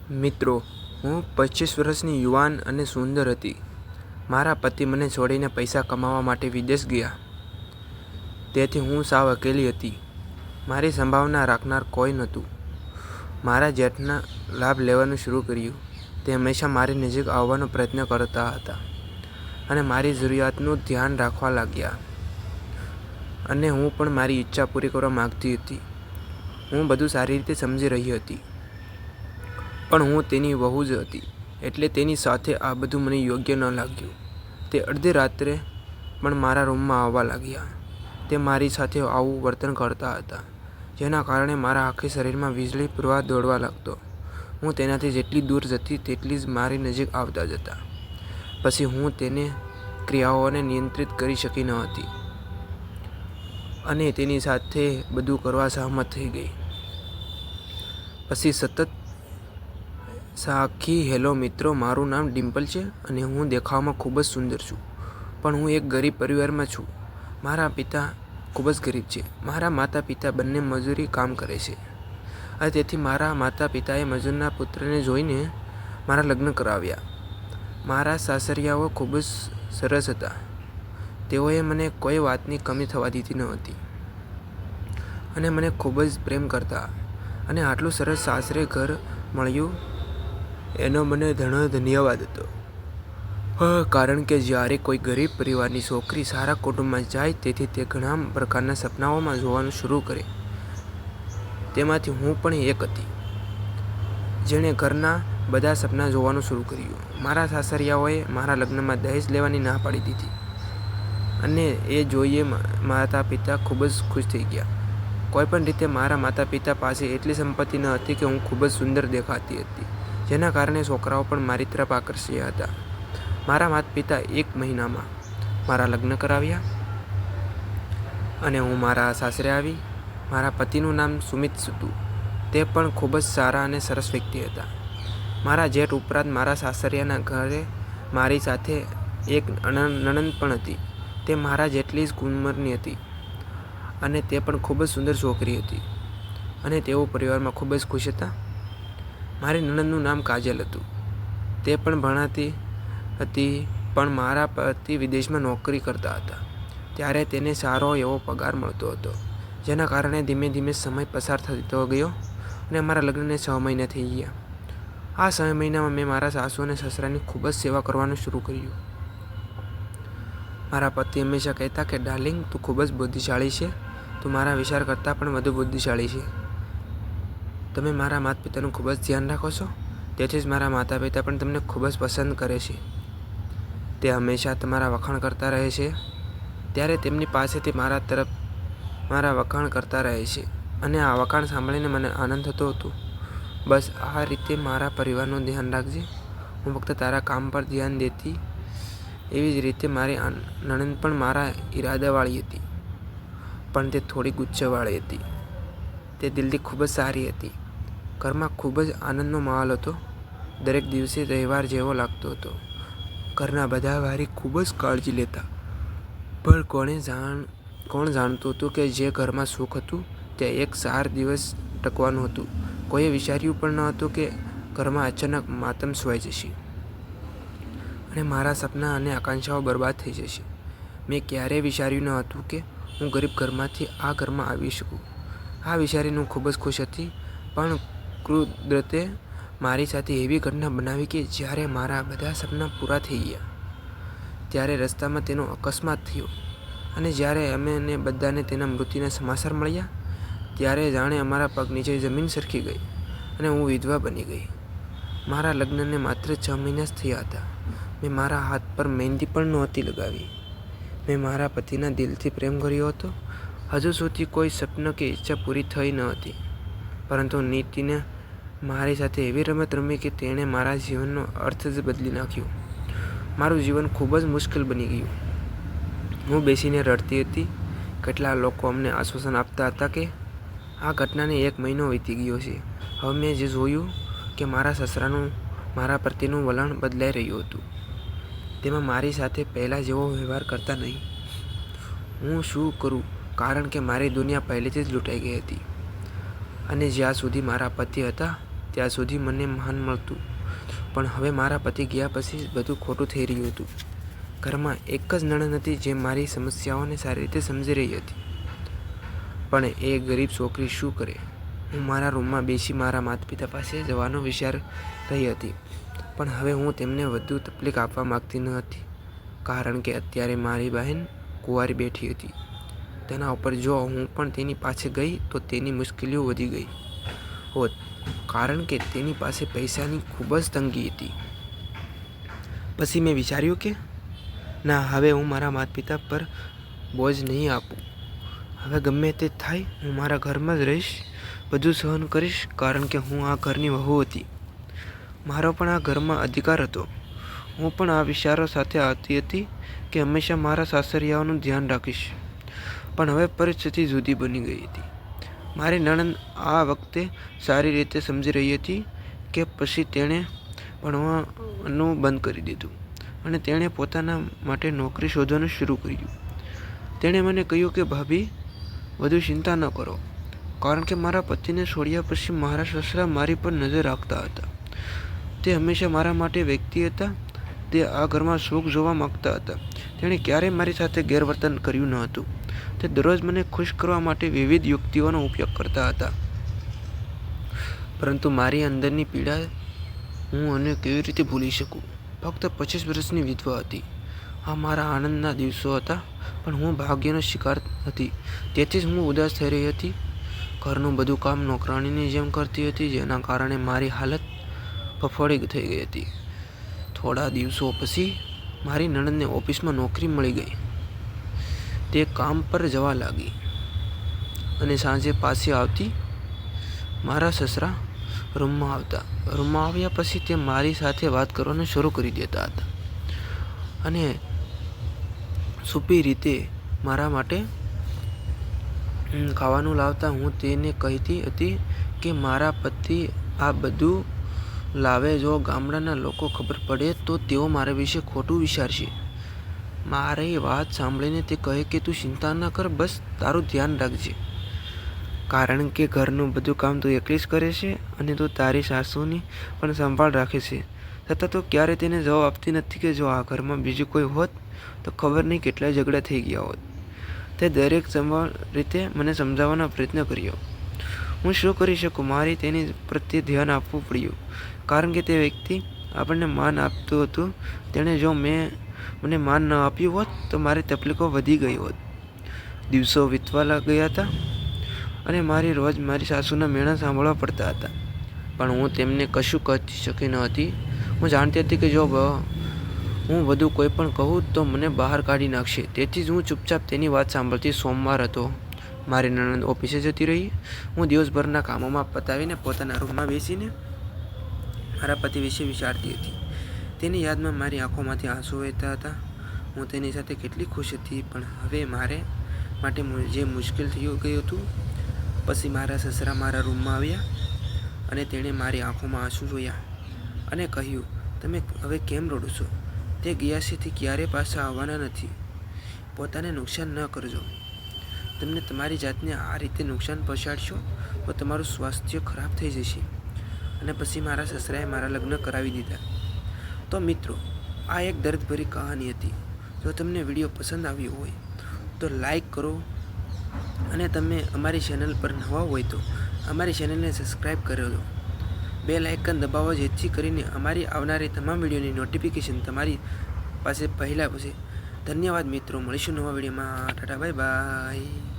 મિત્રો, હું 25 વર્ષની યુવાન અને સુંદર હતી. મારા પતિ મને છોડીને પૈસા કમાવા માટે વિદેશ ગયા. તેથી હું સાવ અકેલી હતી. મારી સંભાવના રાખનાર કોઈ નહોતું. મારા જેઠના લાભ લેવાનું શરૂ કર્યું. તે હંમેશા મારી નજીક આવવાનો પ્રયત્ન કરતા હતા અને મારી જરૂરિયાતનું ધ્યાન રાખવા લાગ્યા. અને હું પણ મારી ઈચ્છા પૂરી કરવા માંગતી હતી. હું બધું સારી રીતે સમજી રહી હતી. પણ હું તેની વહુ જ હતી, એટલે તેની સાથે આ બધું મને યોગ્ય ન લાગ્યું. તે અડધી રાત્રે પણ મારા રૂમમાં આવવા લાગ્યા. તે મારી સાથે આવું વર્તન કરતા હતા, જેના કારણે મારા આખા શરીરમાં વીજળી પ્રવાહ દોડવા લાગતો. હું તેનાથી જેટલી દૂર જતી તેટલી જ મારી નજીક આવતા જતા. પછી હું તેની ક્રિયાઓને નિયંત્રિત કરી શકી ન હતી અને તેની સાથે બધું કરવા સહમત થઈ ગઈ. પછી સતત સાખી હેલો મિત્રો, મારું નામ ડિમ્પલ છે અને હું દેખાવમાં ખૂબ જ સુંદર છું, પણ હું એક ગરીબ પરિવારમાં છું. મારા પિતા ખૂબ જ ગરીબ છે. મારા માતા પિતા બંને મજૂરી કામ કરે છે અને તેથી મારા માતા પિતાએ મજૂરના પુત્રને જોઈને મારા લગ્ન કરાવ્યા. મારા સાસરિયાઓ ખૂબ જ સરસ હતા. તેઓએ મને કોઈ વાતની કમી થવા દીધી ન હતી અને મને ખૂબ જ પ્રેમ કરતા. અને આટલું સરસ સાસરે ઘર મળ્યું એનો મને ઘણો ધન્યવાદ હતો. કારણ કે જ્યારે કોઈ ગરીબ પરિવારની છોકરી સારા કુટુંબમાં જાય તેથી તે ઘણા પ્રકારના સપનાઓમાં જોવાનું શરૂ કરે. તેમાંથી હું પણ એક હતી, જેણે ઘરના બધા સપના જોવાનું શરૂ કર્યું. મારા સાસરિયાઓએ મારા લગ્નમાં દહેજ લેવાની ના પાડી દીધી અને એ જોઈને માતા પિતા ખૂબ જ ખુશ થઈ ગયા. કોઈપણ રીતે મારા માતા પિતા પાસે એટલી સંપત્તિ ન હતી કે હું ખૂબ જ સુંદર દેખાતી હતી, જેના કારણે છોકરાઓ પણ મારી તરફ આકર્ષાયા હતા. મારા માતા પિતા 1 મહિનામાં મારા લગ્ન કરાવ્યા અને હું મારા સાસરે આવી. મારા પતિનું નામ સુમિત હતું. તે પણ ખૂબ જ સારા અને સરસ વ્યક્તિ હતા. મારા જેઠ ઉપરાંત મારા સાસરિયાના ઘરે મારી સાથે એક નણંદ પણ હતી. તે મારા જેટલી જ ઉંમરની હતી અને તે પણ ખૂબ જ સુંદર છોકરી હતી અને તેઓ પરિવારમાં ખૂબ જ ખુશ હતા. મારી નણંદનું નામ કાજલ હતું. તે પણ ભણાતી હતી, પણ મારા પતિ વિદેશમાં નોકરી કરતા હતા, ત્યારે તેને સારો એવો પગાર મળતો હતો, જેના કારણે ધીમે ધીમે સમય પસાર થતો ગયો અને અમારા લગ્નને 6 મહિના થઈ ગયા. આ 6 મહિનામાં મેં મારા સાસુ અને સસરાની ખૂબ જ સેવા કરવાનું શરૂ કર્યું. મારા પતિ હંમેશા કહેતા કે ડાર્લિંગ, તું ખૂબ જ બુદ્ધિશાળી છે. તું મારા વિચાર કરતાં પણ વધુ બુદ્ધિશાળી છે. તમે મારા માતા પિતાનું ખૂબ જ ધ્યાન રાખો છો, તેથી જ મારા માતા પિતા પણ તમને ખૂબ જ પસંદ કરે છે. તે હંમેશા તમારા વખાણ કરતા રહે છે. ત્યારે તેમની પાસેથી મારા તરફ મારા વખાણ કરતા રહે છે અને આ વખાણ સાંભળીને મને આનંદ થતો હતો. બસ આ રીતે મારા પરિવારનું ધ્યાન રાખજે. હું ફક્ત તારા કામ પર ધ્યાન દેતી. એવી જ રીતે મારી નણંદ પણ મારા ઈરાદાવાળી હતી, પણ તે થોડી ગુસ્સાવાળી હતી. તે દિલથી ખૂબ જ સારી હતી. ઘરમાં ખૂબ જ આનંદનો માહોલ હતો. દરેક દિવસે તહેવાર જેવો લાગતો હતો. ઘરના બધા મારી ખૂબ જ કાળજી લેતા. પણ કોણ જાણતું હતું કે જે ઘરમાં સુખ હતું તે એક સાર દિવસ ટકવાનું હતું. કોઈએ વિચાર્યું પણ ન હતું કે ઘરમાં અચાનક માતમ છવાઈ જશે અને મારા સપના અને આકાંક્ષાઓ બરબાદ થઈ જશે. મેં ક્યારેય વિચાર્યું ન હતું કે હું ગરીબ ઘરમાંથી આ ઘરમાં આવી શકું. આ વિચારીને હું ખૂબ જ ખુશ હતી, પણ કુદરતે મારી સાથે એવી ઘટના બનાવી કે જ્યારે મારા બધા સપના પૂરા થઈ ગયા, ત્યારે રસ્તામાં તેનો અકસ્માત થયો અને જ્યારે અમને બધાને તેના મૃત્યુના સમાચાર મળ્યા, ત્યારે જાણે અમારા પગ નીચે જમીન સરકી ગઈ અને હું વિધવા બની ગઈ. મારા લગ્નને માત્ર 6 મહિના જ થયા હતા. મેં મારા હાથ પર મહેંદી પણ નહોતી લગાવી. મેં મારા પતિના દિલથી પ્રેમ કર્યો હતો. હજુ સુધી કોઈ સપનું કે ઈચ્છા પૂરી થઈ ન હતી, પરંતુ નીતિને મારી સાથે એવી રમત રમી કે તેણે મારા જીવનનો અર્થ જ બદલી નાખ્યો. મારું જીવન ખૂબ જ મુશ્કેલ બની ગયું. હું બેસીને રડતી હતી. કેટલા લોકો અમને આશ્વાસન આપતા હતા કે આ ઘટનાને 1 મહિનો વીતી ગયો છે. હવે મેં જે જોયું કે મારા સસરાનું મારા પ્રત્યેનું વલણ બદલાઈ રહ્યું હતું. તેમાં મારી સાથે પહેલાં જેવો વ્યવહાર કરતા નહીં. હું શું કરું, કારણ કે મારી દુનિયા પહેલેથી જ લૂંટાઈ ગઈ હતી અને જ્યાં સુધી મારા પતિ હતા ત્યાં સુધી મને માન મળતું, પણ હવે મારા પતિ ગયા પછી બધું ખોટું થઈ રહ્યું હતું. ઘરમાં એક જ નણંદ હતી જે મારી સમસ્યાઓને સારી રીતે સમજી રહી હતી, પણ એ ગરીબ છોકરી શું કરે? હું મારા રૂમમાં બેસી મારા માતા પિતા પાસે જવાનો વિચાર રહી હતી, પણ હવે હું તેમને વધુ તકલીફ આપવા માંગતી ન હતી, કારણ કે અત્યારે મારી બહેન કુંવારી બેઠી હતી. તેના ઉપર જો હું પણ તેની પાસે ગઈ તો તેની મુશ્કેલીઓ વધી ગઈ હોત, કારણ કે તેની પાસે પૈસાની ખૂબ જ તંગી હતી. પછી મેં વિચાર્યું કે ના, હવે હું મારા માતા પિતા પર બોજ નહીં આપું. હવે ગમે તે થાય હું મારા ઘરમાં જ રહીશ, બધું સહન કરીશ, કારણ કે હું આ ઘરની વહુ હતી. મારો પણ આ ઘરમાં અધિકાર હતો. હું પણ આ વિચારો સાથે આવતી હતી કે હંમેશા મારા સાસરિયાઓનું ધ્યાન રાખીશ. પણ હવે પરિસ્થિતિ જુદી બની ગઈ હતી. મારી નણંદ આ વખતે સારી રીતે સમજી રહી હતી કે પછી તેણે ભણવાનું બંધ કરી દીધું અને તેણે પોતાના માટે નોકરી શોધવાનું શરૂ કર્યું. તેણે મને કહ્યું કે ભાભી, વધુ ચિંતા ન કરો, કારણ કે મારા પતિને છોડ્યા પછી મારા સસરા મારી પર નજર રાખતા હતા. તે હંમેશા મારા માટે વ્યક્તિ હતા. તે આ ઘરમાં સુખ જોવા માંગતા હતા. તેણે ક્યારેય મારી સાથે ગેરવર્તન કર્યું ન હતું. તે દરરોજ મને ખુશ કરવા માટે વિવિધ યુક્તિઓનો ઉપયોગ કરતા હતા. પરંતુ મારી અંદરની પીડા હું અને કેવી રીતે ભૂલી શકું? ફક્ત 25 વર્ષની વિધવા હતી. આ મારા આનંદના દિવસો હતા, પણ હું ભાગ્યનો શિકાર હતી. તેથી જ હું ઉદાસ થઈ રહી હતી. ઘરનું બધું કામ નોકરાણીની જેમ કરતી હતી, જેના કારણે મારી હાલત ફફોડી થઈ ગઈ હતી. થોડા દિવસો પછી મારી નણંદને ઓફિસમાં નોકરી મળી ગઈ. તે કામ પર જવા લાગી અને સાંજે પાછી આવતી. મારા સસરા રૂમમાં આવતા. રૂમમાં આવ્યા પછી તે મારી સાથે વાત કરવાનું શરૂ કરી દેતા હતા અને છુપી રીતે મારા માટે ખાવાનું લાવતા. હું તેને કહેતી હતી કે મારા પતિ આ બધું લાવે. જો ગામડાના લોકો ખબર પડે તો તેઓ મારા વિશે ખોટું વિચારશે. મારી વાત સાંભળીને તે કહે કે તું ચિંતા ન કર, બસ તારું ધ્યાન રાખજે, કારણ કે ઘરનું બધું કામ તું એકલી જ કરે છે અને તું તારી સાસુની પણ સંભાળ રાખે છે. છતાં તું ક્યારેય તેને જવાબ આપતી નથી કે જો આ ઘરમાં બીજું કોઈ હોત તો ખબર નહીં કેટલા ઝઘડા થઈ ગયા હોત. તે દરેક સંભાળ રીતે મને સમજાવવાનો પ્રયત્ન કર્યો. હું શું કરી શકું? મારે તેની પ્રત્યે ધ્યાન આપવું પડ્યું, કારણ કે તે વ્યક્તિ આપણને માન આપતું હતું. તેણે જો મને માન ન આપ્યું હોત તો મારી તકલીફો વધી ગઈ હોત. દિવસો વીતવા ગયા હતા અને મારી રોજ મારી સાસુના મેણા સાંભળવા પડતા હતા, પણ હું તેમને કશું કહી શકી ન હતી. હું જાણતી હતી કે જો હું વધુ કોઈ પણ કહું તો મને બહાર કાઢી નાખશે. તેથી જ હું ચૂપચાપ તેની વાત સાંભળતી. સોમવાર હતો. મારી નણંદ ઓફિસે જતી રહી. હું દિવસભરના કામોમાં પતાવીને પોતાના રૂમમાં બેસીને મારા પતિ વિશે વિચારતી હતી. તેની યાદમાં મારી આંખોમાંથી આંસુ વહેતા હતા. હું તેની સાથે કેટલી ખુશ હતી, પણ હવે મારે માટે જે મુશ્કેલ થઈ ગયું હતું. પછી મારા સસરા મારા રૂમમાં આવ્યા અને તેણે મારી આંખોમાં આંસુ જોયા અને કહ્યું, તમે હવે કેમ રડો છો? તે ગયા છે, તે ક્યારેય પાછા આવવાના નથી. પોતાને નુકસાન ન કરજો. તમને તમારી જાતને આ રીતે નુકસાન પહોંચાડશો તો તમારું સ્વાસ્થ્ય ખરાબ થઈ જશે. અને પછી મારા સસરાએ મારા લગ્ન કરાવી દીધા. તો મિત્રો, આ એક દર્દભરી કહાની હતી. જો તમને વિડીયો પસંદ આવ્યો હોય તો લાઈક કરો અને તમે અમારી ચેનલ પર નવા હોય તો અમારી ચેનલને સબસ્ક્રાઈબ કરી દો. બેલ આઇકન દબાવો, જેથી કરીને અમારી આવનારી તમામ વિડીયોની નોટિફિકેશન તમારી પાસે પહેલાં હશે. ધન્યવાદ મિત્રો. મળીશું નવા વિડીયોમાં. Tata, bye bye.